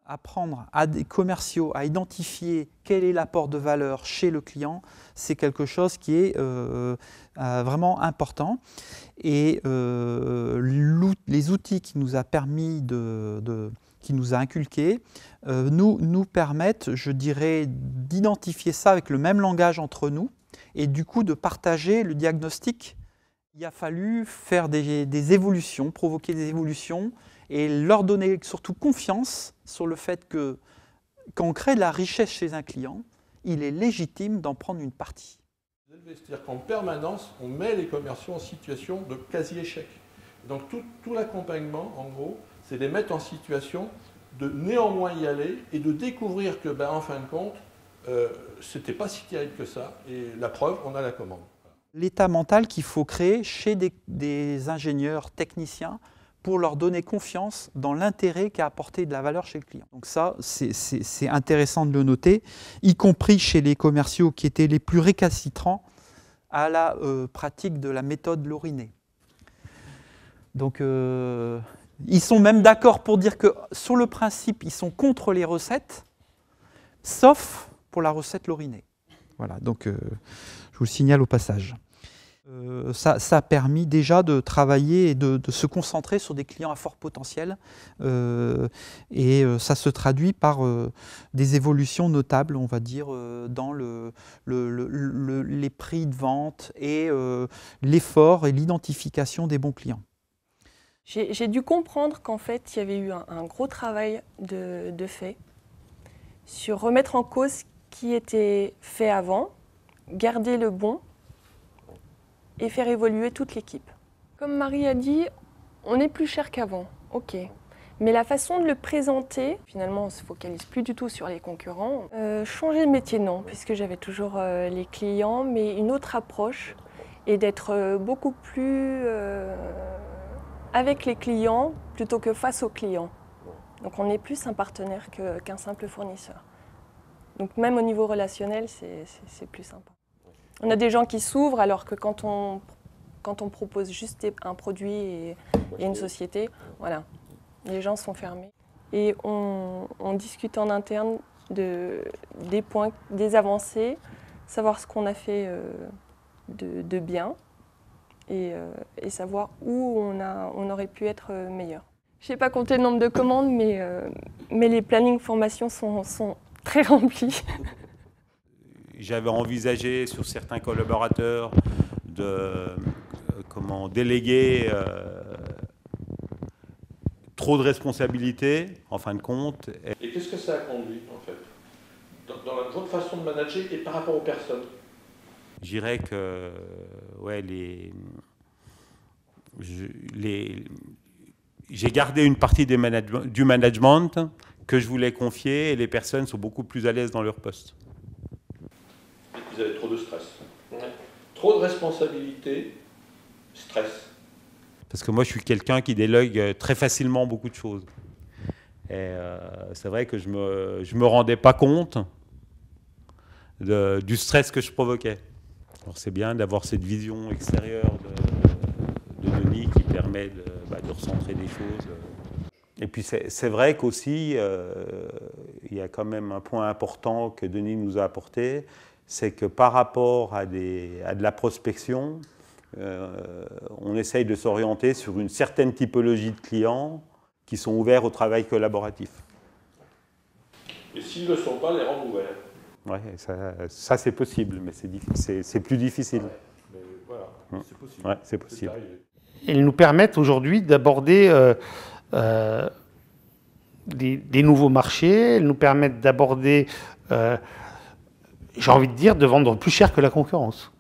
Apprendre à des commerciaux à identifier quel est l'apport de valeur chez le client, c'est quelque chose qui est vraiment important. Et les outils qui nous a permis qui nous a inculqués, nous permettent, je dirais, d'identifier ça avec le même langage entre nous et du coup de partager le diagnostic. Il a fallu faire des évolutions, provoquer des évolutions et leur donner surtout confiance sur le fait que quand on crée de la richesse chez un client, il est légitime d'en prendre une partie. C'est-à-dire qu'en permanence, on met les commerciaux en situation de quasi-échec. Donc tout l'accompagnement, en gros, c'est les mettre en situation de néanmoins y aller et de découvrir que, en fin de compte, c'était pas si terrible que ça. Et la preuve, on a la commande. L'état mental qu'il faut créer chez des ingénieurs, techniciens, pour leur donner confiance dans l'intérêt qu'a apporté de la valeur chez le client. Donc ça, c'est intéressant de le noter, y compris chez les commerciaux qui étaient les plus récalcitrants à la pratique de la méthode Lorinet. Donc ils sont même d'accord pour dire que sur le principe, ils sont contre les recettes, sauf pour la recette Lorinet. Voilà, donc je vous le signale au passage. Ça a permis déjà de travailler et de se concentrer sur des clients à fort potentiel et ça se traduit par des évolutions notables, on va dire, dans les prix de vente et l'effort et l'identification des bons clients. J'ai dû comprendre qu'en fait, il y avait eu un gros travail de fait sur remettre en cause ce qui était fait avant, garder le bon et faire évoluer toute l'équipe. Comme Marie a dit, on est plus cher qu'avant, ok. Mais la façon de le présenter, finalement on ne se focalise plus du tout sur les concurrents. Changer de métier, non, puisque j'avais toujours les clients, mais une autre approche et d'être beaucoup plus avec les clients plutôt que face aux clients. Donc on est plus un partenaire qu'un simple fournisseur. Donc même au niveau relationnel, c'est plus sympa. On a des gens qui s'ouvrent alors que quand on propose juste un produit et une société, voilà, les gens sont fermés. Et on discute en interne des points, des avancées, savoir ce qu'on a fait de bien et savoir où on aurait pu être meilleur. Je n'ai pas compté le nombre de commandes, mais les plannings formation sont très remplis. J'avais envisagé sur certains collaborateurs de déléguer trop de responsabilités, en fin de compte. Et qu'est-ce que ça a conduit, en fait, dans votre façon de manager et par rapport aux personnes? Je dirais que ouais, j'ai gardé une partie du management que je voulais confier et les personnes sont beaucoup plus à l'aise dans leur poste. Vous avez trop de stress. Trop de responsabilité, stress. Parce que moi, je suis quelqu'un qui délègue très facilement beaucoup de choses. Et c'est vrai que je me rendais pas compte du stress que je provoquais. Alors c'est bien d'avoir cette vision extérieure de Denis qui permet de recentrer des choses. Et puis c'est vrai qu'aussi, il y a quand même un point important que Denis nous a apporté, c'est que par rapport à de la prospection, on essaye de s'orienter sur une certaine typologie de clients qui sont ouverts au travail collaboratif. Et s'ils ne le sont pas, les rendre ouverts. Oui, ça c'est possible, mais c'est plus difficile. Ouais, mais voilà, c'est possible. Ouais, c'est possible. Ils nous permettent aujourd'hui d'aborder des nouveaux marchés, elles nous permettent d'aborder, j'ai envie de dire, de vendre plus cher que la concurrence.